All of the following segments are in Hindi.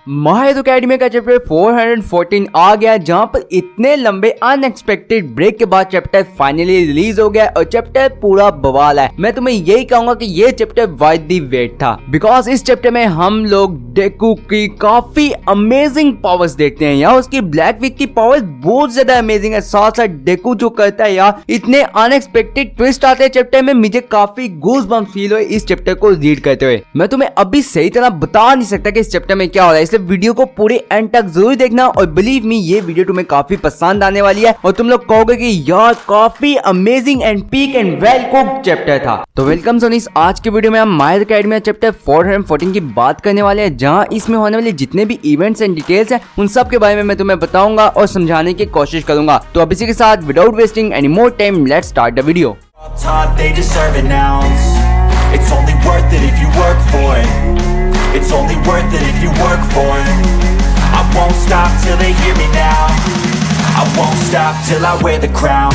माय हीरो अकेडमी का चैप्टर 414 आ गया, जहां पर इतने लंबे अनएक्सपेक्टेड ब्रेक के बाद चैप्टर फाइनली रिलीज हो गया और चैप्टर पूरा बवाल है। मैं तुम्हें यही कहूंगा कि ये चैप्टर वर्थ द वेट था, बिकॉज इस चैप्टर में हम लोग डेकू की काफी अमेजिंग पावर्स देखते हैं। यार उसकी ब्लैक विक की पावर्स बहुत ज्यादा अमेजिंग है, साथ साथ डेकू जो करता है यार इतने अनएक्सपेक्टेड ट्विस्ट आते हैं चैप्टर में, मुझे काफी गूज़बम्प फील हुए इस चैप्टर को रीड करते हुए। मैं तुम्हें अभी सही तरह बता नहीं सकता कि इस चैप्टर में क्या हो रहा है, इसलिए वीडियो को पूरे एंड तक जरूर देखना और बिलीव मी ये वीडियो तुम्हें काफी पसंद आने वाली है और तुम लोग कहोगे कि यार काफी amazing and peak and well cooked chapter था। तो वेलकम सोनीस, आज के वीडियो में हम माय हीरो अकेडमी चैप्टर 414 की बात करने वाले हैं, जहां इसमें होने वाले जितने भी इवेंट्स एंड डिटेल्स हैं उन सब के बारे में मैं तुम्हें बताऊंगा और समझाने की कोशिश करूंगा। तो अब इसी के साथ without wasting any more time let's start the video. It's only worth it if you work for it. It's only worth it if you work for it. I won't stop till they hear me now. I won't stop till I wear the crown.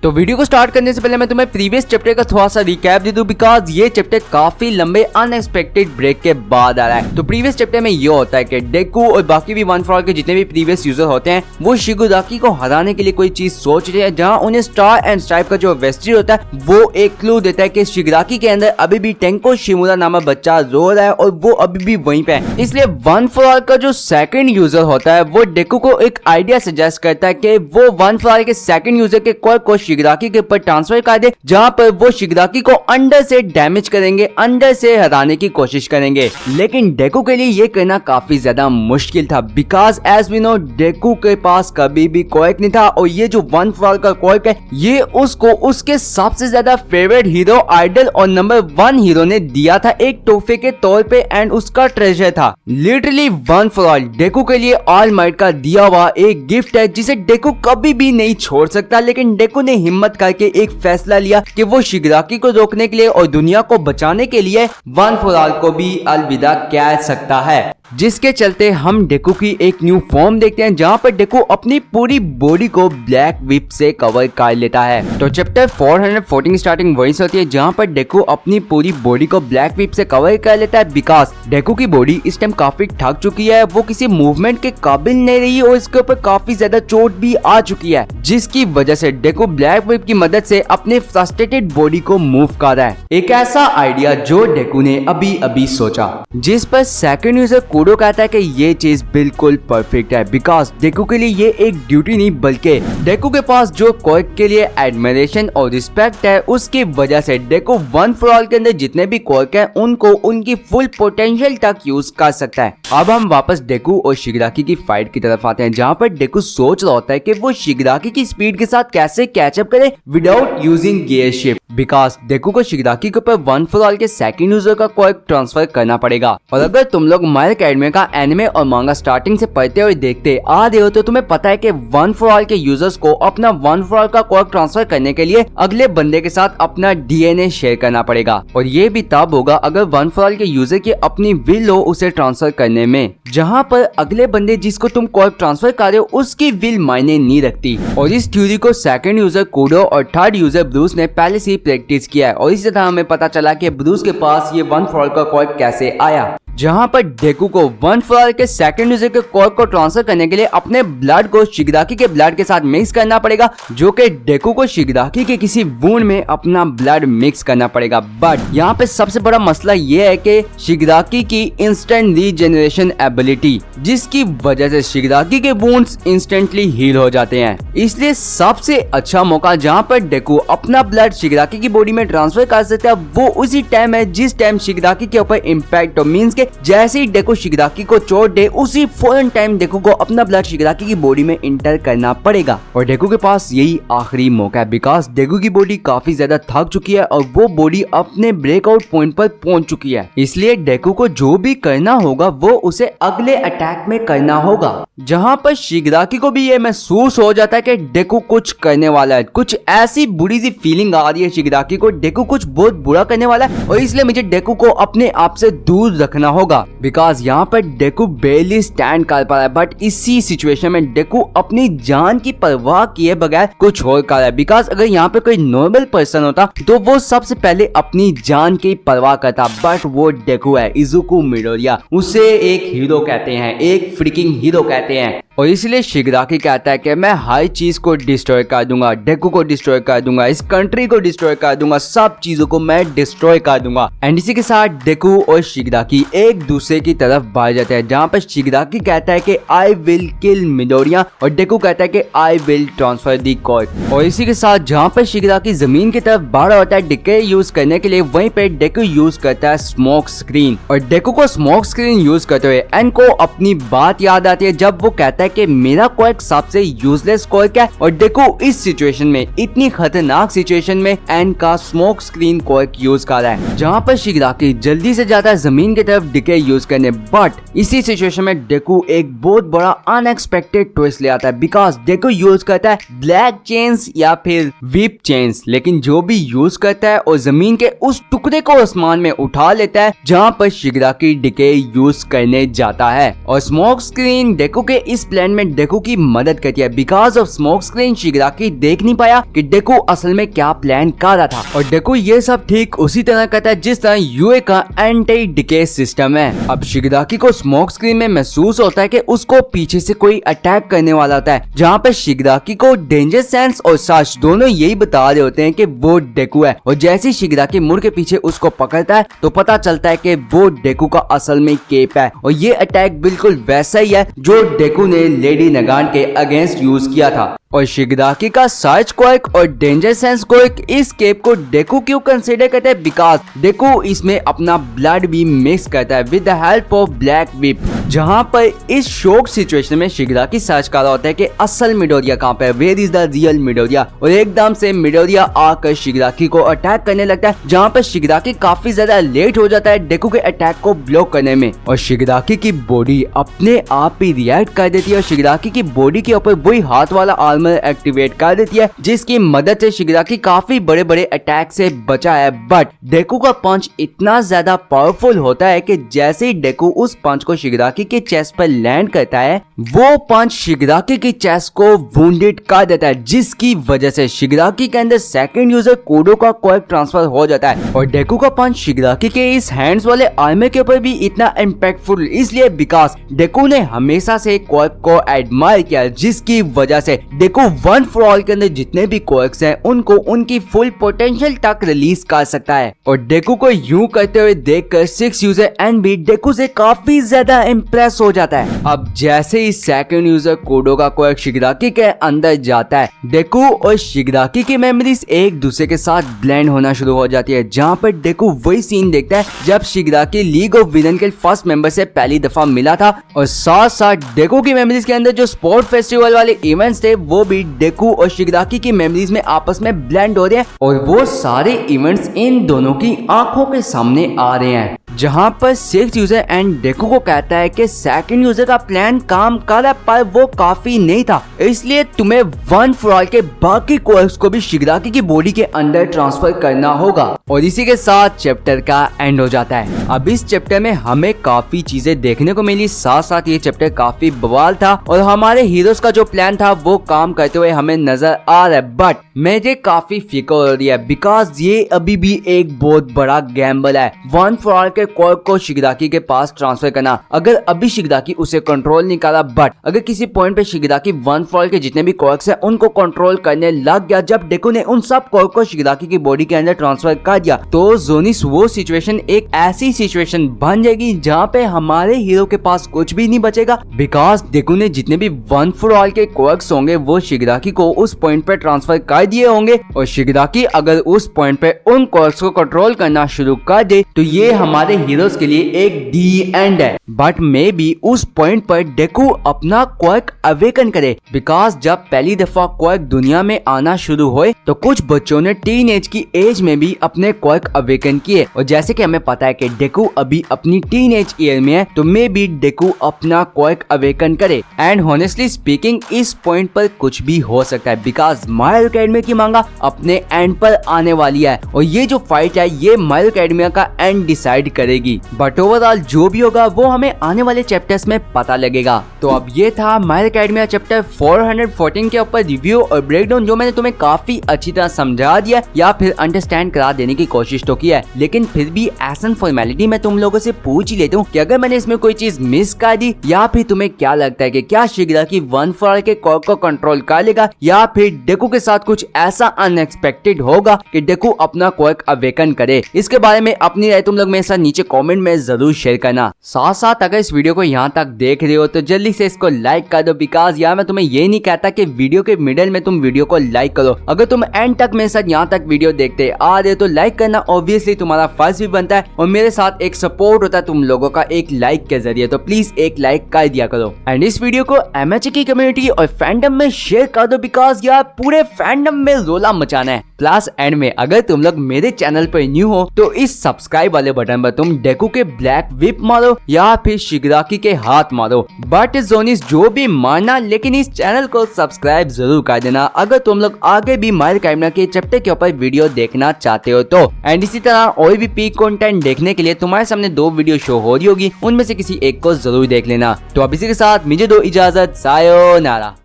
तो वीडियो को स्टार्ट करने से पहले मैं तुम्हें प्रीवियस चैप्टर का थोड़ा सा रिकैप दे दूं, बिकॉज ये चैप्टर काफी लंबे अनएक्सपेक्टेड ब्रेक के बाद आ रहा है। तो प्रीवियस चैप्टर में ये होता है कि डेकू और बाकी भी वन फॉर ऑल के जितने भी प्रीवियस यूजर होते हैं वो शिगुराकी को हराने के लिए कोई चीज सोच रहे हैं, जहां उन्हें स्टार एंड स्ट्राइप का जो वेस्ट्री होता है वो एक क्लू देता है कि शिगुराकी के अंदर अभी भी टेंको शिमुरा नामक बच्चा रो रहा है और वो अभी भी वहीं पे है। इसलिए वन फॉर ऑल का जो सेकंड यूजर होता है वो डेकू को एक आइडिया सजेस्ट करता है कि वो वन फॉर ऑल के सेकंड यूजर के कोर को शिगुराकी के ऊपर ट्रांसफर कर दे, जहां पर वो शिगुराकी को अंदर से डैमेज करेंगे, अंदर से हराने की कोशिश करेंगे। लेकिन डेकू के लिए ये करना काफी ज्यादा मुश्किल था, because as we know Deku के पास कभी भी क्वार्क नहीं था और ये जो वन फॉर ऑल का क्वार्क है ये उसको उसके सबसे ज्यादा फेवरेट हीरो आइडल और नंबर 1 हीरो ने दिया था एक तोहफे के तौर पे, एंड उसका ट्रेजर था। लिटरली वन फॉर ऑल डेकू के लिए ऑल माइट का दिया हुआ एक गिफ्ट है जिसे डेकू कभी भी नहीं छोड़ सकता। लेकिन डेकू ने हिम्मत करके एक फैसला लिया कि वो शिगुराकी को रोकने के लिए और दुनिया को बचाने के लिए वन फॉर ऑल को भी अलविदा कह सकता है, जिसके चलते हम डेकू की एक न्यू फॉर्म देखते हैं, जहां पर डेकू अपनी पूरी बॉडी को ब्लैक विप से कवर कर लेता है। तो चैप्टर 414 की स्टार्टिंग वहीं से होती है, जहां पर डेकू अपनी पूरी बॉडी को ब्लैक विप से कवर कर लेता है, बिकॉज डेकू की बॉडी इस टाइम काफी थक चुकी है, वो किसी मूवमेंट के काबिल नहीं रही और इसके ऊपर काफी ज्यादा चोट भी आ चुकी है, जिसकी वजह से डेकू ब्लैक विप की मदद से अपने फ्रस्ट्रेटेड बॉडी को मूव कर रहा है। एक ऐसा आइडिया जो डेकू ने अभी अभी सोचा, जिस पर सेकंड यूजर कूडो कहता है कि ये चीज बिल्कुल परफेक्ट है, बिकॉज डेकू के लिए ये एक ड्यूटी नहीं बल्कि डेकू के पास जो क्वार्क के लिए एडमिरेशन और रिस्पेक्ट है उसकी वजह से डेकू वन फॉर ऑल के अंदर जितने भी क्वार्क है उनको उनकी फुल पोटेंशियल तक यूज कर सकता है। अब हम वापस डेकू और शिगुराकी की फाइट की तरफ आते हैं, जहां पर डेकू सोच रहा होता है कि वो शिगुराकी की स्पीड के साथ कैसे कैचअप करे without using gear shift, because डेकू को शिगुराकी के ऊपर वन फॉर ऑल के सेकंड यूजर का क्वार्क ट्रांसफर करना पड़ेगा। और अगर तुम लोग माय हीरो अकेडमी का एनिमे और मांगा स्टार्टिंग से पढ़ते हुए देखते आ रहे हो तो तुम्हें पता है कि वन फॉर ऑल के यूजर्स को अपना वन फॉर ऑल का क्वार्क ट्रांसफर करने के लिए अगले बंदे के साथ अपना डीएनए शेयर करना पड़ेगा, और ये भी तब होगा अगर वन फॉर ऑल के यूजर की अपनी विल हो उसे ट्रांसफर करने में, जहां पर अगले बंदे जिसको तुम क्वार्क ट्रांसफर कर रहे हो उसकी विल मायने नहीं रखती। और इस थ्योरी को सेकंड यूजर कूडो और थर्ड यूजर ब्रूस ने पहले से ही प्रैक्टिस किया है, और इसी तरह हमें पता चला कि ब्रूस के पास ये वन फॉर ऑल का क्वार्क कैसे आया, जहां पर डेकू को वन फॉर ऑल के सेकंड यूजर के क्वार्क को ट्रांसफर करने के लिए अपने ब्लड को शिगुराकी के ब्लड के साथ मिक्स करना पड़ेगा, जो कि डेकू को शिगुराकी के किसी वुंड में अपना ब्लड मिक्स करना पड़ेगा। बट यहाँ पे सबसे बड़ा मसला ये है कि शिगुराकी की इंस्टेंट रीजनरेशन एबिलिटी, जिसकी वजह से शिगुराकी के वुंड्स इंस्टेंटली हील हो जाते हैं। इसलिए सबसे अच्छा मौका जहाँ पर डेकू अपना ब्लड शिगुराकी की बॉडी में ट्रांसफर कर सकता है वो उसी टाइम है जिस टाइम शिगुराकी के ऊपर इम्पैक्ट हो, मीन्स के जैसे ही डेकू शिगुराकी को चोट दे उसी फौरन टाइम डेकू को अपना ब्लड शिगुराकी की बॉडी में इंटर करना पड़ेगा, और डेकू के पास यही आखिरी मौका है, बिकॉज डेकू की बॉडी काफी ज्यादा थक चुकी है और वो बॉडी अपने ब्रेकआउट पॉइंट पर पहुंच चुकी है। इसलिए डेकू को जो भी करना होगा वो उसे अगले अटैक में करना होगा, जहां पर शिगुराकी को भी ये महसूस हो जाता है कि डेकू कुछ करने वाला है। कुछ ऐसी बुरी सी फीलिंग आ रही है शिगुराकी को, डेकू कुछ बहुत बुरा करने वाला है और इसलिए मुझे डेकू को अपने आप से दूर रखना होगा, बिकॉज यहाँ पर डेकू बेली स्टैंड कर पा रहा है। बट इसी सिचुएशन में डेकू अपनी जान की परवाह किए बगैर कुछ और कर रहा है, बिकॉज अगर यहाँ पे कोई नॉर्मल पर्सन होता तो वो सबसे पहले अपनी जान की परवाह करता, बट वो डेकू है, इजुकु मिडोरिया। उसे एक हीरो कहते हैं, एक फ्रीकिंग हीरो कहते हैं, और इसलिए शिगराकी कहता है कि मैं हर चीज को डिस्ट्रॉय कर दूंगा, डेकू को डिस्ट्रॉय कर दूंगा, इस कंट्री को डिस्ट्रॉय कर दूंगा, सब चीजों को मैं डिस्ट्रॉय कर दूंगा। एंड इसी के साथ डेकू और शिगराकी एक दूसरे की तरफ बढ़ जाते हैं, जहाँ पर शिगराकी कहता है कि आई विल किल मिडोरिया और डेकू कहता है कि I will transfer the court. और इसी के साथ जहाँ पर शिगराकी जमीन की तरफ बढ़ रहा होता है डिके यूज करने के लिए, वहीं पे डेकू यूज करता है स्मोक स्क्रीन। और डेकू को स्मोक स्क्रीन यूज करते हुए एन को अपनी बात याद आती है जब वो कहता है कि मेरा क्वर्क सबसे यूजलेस क्वर्क है, और डेकू इस सिचुएशन में, इतनी खतरनाक सिचुएशन में एन का स्मोक स्क्रीन क्वर्क यूज कर रहा है, जहाँ पर शिगराकी जल्दी से जाता है जमीन की तरफ डिके यूज करने। बट इसी सिचुएशन में डेकू एक बहुत बड़ा अनएक्सपेक्टेड ट्विस्ट ले आता है, बिकॉज डेकू यूज करता है ब्लैक चेन्स या फिर व्हिप चेन्स, लेकिन जो भी यूज करता है और जमीन के उस टुकड़े को आसमान में उठा लेता है जहाँ पर शिगराकी डिके यूज करने जाता है। और स्मोक स्क्रीन डेकू के इस प्लान में डेकू की मदद करती है, बिकॉज ऑफ स्मोक स्क्रीन शिगराकी देख नहीं पाया कि डेकू असल में क्या प्लान कर रहा था, और डेकू ये सब ठीक उसी तरह करता है जिस तरह यूए का एंटी डिके सिस्टम है। अब शिगराकी को स्मोक स्क्रीन में महसूस होता है कि उसको पीछे से कोई अटैक करने वाला होता है, जहाँ पर शिगराकी को डेंजर सेंस और सच दोनों यही बता रहे होते हैं कि वो डेकू है। और जैसे शिगराकी मुड़ के पीछे उसको पकड़ता है तो पता चलता है कि वो डेकू का असल में केप है, और ये अटैक बिल्कुल वैसा ही है जो डेकू ने लेडी नगान के अगेंस्ट यूज किया था। और शिगराकी का सर्च क्वर्क और डेंजर सेंस क्वर्क इस केप को डेकू क्यों कंसीडर करते हैं, बिकॉज डेकू इसमें अपना ब्लड भी मिक्स करता है with the help of black whip, जहां पर इस शॉक सिचुएशन में शिगराकी सर्च कर रहा होता है कि असल मिडोरिया कहां पे है, where is the real Midoriya, और एकदम से मिडोरिया आकर शिगराकी को अटैक करने लगता है, जहां पर शिगराकी काफी ज्यादा लेट हो जाता है डेकू के अटैक को ब्लॉक करने में, और शिगराकी की बॉडी अपने आप ही रिएक्ट कर देती है, और शिगराकी की बॉडी के ऊपर वही हाथ वाला आर्मर एक्टिवेट कर देती है, जिसकी मदद से शिगराकी काफी बड़े बड़े अटैक से बचा है। बट डेकू का पंच इतना ज्यादा पावरफुल होता है कि जैसे ही डेकू उस पंच को शिगराकी के चेस्ट पर लैंड करता है, वो पंच शिगराकी की चेस्ट को वुंडेड कर देता है, जिसकी वजह से शिगराकी के अंदर सेकंड यूजर कोडो का क्वर्क ट्रांसफर हो जाता है। और डेकू का पंच शिगराकी के इस हैंड्स वाले आर्मर के ऊपर भी इतना इम्पैक्टफुल इसलिए बिकॉज डेकू ने हमेशा से क्वर्क को एडमायर किया, जिसकी वजह से डेकू वन फॉर ऑल के अंदर जितने भी क्वर्क्स हैं उनको उनकी फुल पोटेंशियल तक रिलीज कर सकता है। और डेकू को यूं करते हुए देखकर 6 यूजर एन भी डेकू से काफी ज्यादा इम्प्रेस हो जाता है। अब जैसे ही सेकंड यूजर कोडो का क्वर्क शिगराकी के अंदर जाता है, डेकू और शिगराकी की मेमोरीज एक दूसरे के साथ ब्लेंड होना शुरू हो जाती है, जहाँ पर डेकू वही सीन देखता है जब शिगराकी लीग ऑफ विलन के फर्स्ट मेंबर से पहली दफा मिला था, और साथ साथ डेकू की मेमोरीज के अंदर जो स्पोर्ट फेस्टिवल वाले इवेंट्स थे वो भी डेकू और शिगराकी की मेमोरीज में आपस में ब्लेंड हो रहे हैं, और वो सारे इवेंट्स इन दोनों की आंखों के सामने आ रहे हैं, जहां पर 6 यूजर एंड डेकू को कहता है कि सेकंड यूजर का प्लान काम कर रहा पर वो काफी नहीं था, इसलिए तुम्हें वन फॉर ऑल के बाकी क्वर्क्स को भी शिगराकी की बॉडी के अंदर ट्रांसफर करना होगा। और इसी के साथ चैप्टर का एंड हो जाता है। अब इस चैप्टर में हमें काफी चीजें देखने को मिली, साथ साथ ये चैप्टर काफी बवाल था, और हमारे हीरोज का जो प्लान था वो काम करते हुए हमें नजर आ रहा है। बट मुझे काफी फिक्र हो रही है, बिकॉज ये अभी भी एक बहुत बड़ा गैम्बल है, वन फॉर ऑल के क्वर्क को शिगराकी के पास ट्रांसफर करना। अगर अभी शिगराकी उसे कंट्रोल नहीं कर रहा, बट अगर किसी पॉइंट पे शिगराकी वन फॉर ऑल के जितने भी क्वर्क्स हैं उनको कंट्रोल करने लग गया, जब डेकू ने उन सब क्वर्क को शिगराकी की बॉडी के अंदर ट्रांसफर कर दिया, तो जोनिस वो सिचुएशन एक ऐसी सिचुएशन बन जाएगी जहाँ पे हमारे हीरो के पास कुछ भी नहीं बचेगा, बिकॉज डेकू ने जितने भी वन फॉर ऑल के क्वर्क्स होंगे वो शिगराकी को उस पॉइंट पे ट्रांसफर कर दिए होंगे, और शिगराकी अगर उस पॉइंट पे उन क्वर्क्स को कंट्रोल करना शुरू कर दे तो ये हमारे हीरोज के लिए एक दी एंड है। बट मे बी उस पॉइंट पर डेकू अपना क्वर्क अवेकन करे, बिकॉज जब पहली दफा क्वर्क दुनिया में आना शुरू हुए तो कुछ बच्चों ने टीन एज की एज में भी अपने क्वर्क अवेकन किए, और जैसे कि हमें पता है कि डेकू अभी अपनी टीन एज ईयर में है, तो मे बी डेकू अपना क्वर्क अवेकन करे। एंड हॉनेस्टली स्पीकिंग इस पॉइंट पर कुछ भी हो सकता है, बिकॉज माय एकेडमी में की मांगा अपने एंड पर आने वाली है और ये जो फाइट है ये माय हीरो एकेडमिया का एंड डिसाइड करेगी। बट ओवरऑल जो भी होगा वो हमें आने वाले चैप्टर्स में पता लगेगा। तो अब ये था माय हीरो एकेडमिया चैप्टर 414 के ऊपर रिव्यू और ब्रेकडाउन, जो मैंने तुम्हें काफी अच्छी तरह समझा दिया या फिर अंडरस्टैंड करा देने की कोशिश तो की है, लेकिन फिर भी एज एन फॉर्मेलिटी मैं तुम लोगों से पूछ ही लेता हूँ कि अगर मैंने इसमें कोई चीज मिस कर दी या फिर तुम्हें क्या लगता है कि क्या शिगाराकी वन फॉर ऑल के कोर को कंट्रोल कर लेगा या फिर डेकू के साथ कुछ ऐसा अनएक्सपेक्टेड होगा कि डेकू अपना कोर अवेकन करे। इसके बारे में अपनी राय तुम लोग मेरे साथ नीचे कमेंट में जरूर शेयर करना। साथ साथ अगर इस वीडियो को यहाँ तक देख रहे हो तो जल्दी से इसको लाइक कर दो, बिकॉज यार मैं तुम्हें ये नहीं कहता कि वीडियो के मिडिल में तुम वीडियो को लाइक करो। अगर तुम एंड तक मेरे साथ यहाँ तक वीडियो देखते आ रहे हो तो लाइक करना ऑब्वियसली तुम्हारा फर्ज भी बनता है और मेरे साथ एक सपोर्ट होता है तुम लोगों का एक लाइक के जरिए, तो प्लीज एक लाइक कर दिया करो। एंड इस वीडियो को एमएचए की कम्युनिटी और फैंडम में शेयर कर दो, बिकॉज यार पूरे फैंडम में रोला मचाना है। प्लस एंड में अगर तुम लोग मेरे चैनल पर न्यू हो तो इस सब्सक्राइब वाले बटन पर तुम डेकू के ब्लैक विप मारो या फिर शिगाराकी के हाथ मारो, बट जोनिस जो भी मारना, लेकिन इस चैनल को सब्सक्राइब जरूर कर देना अगर तुम लोग आगे भी माय हीरो एकेडमिया के चैप्टर के ऊपर वीडियो देखना चाहते हो तो। एंड इसी तरह और भी पीक कंटेंट देखने के लिए तुम्हारे सामने 2 वीडियो शो हो रही होगी, उनमें से किसी एक को जरूर देख लेना। तो अब इसी के साथ मुझे दो इजाजत, सायोनारा।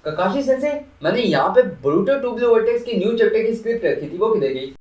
काकाशी सेंसे, मैंने यहाँ पे बोरुटो टू ब्लू वर्टेक्स की न्यू चैप्टर की स्क्रिप्ट रखी थी, वो किधर गई?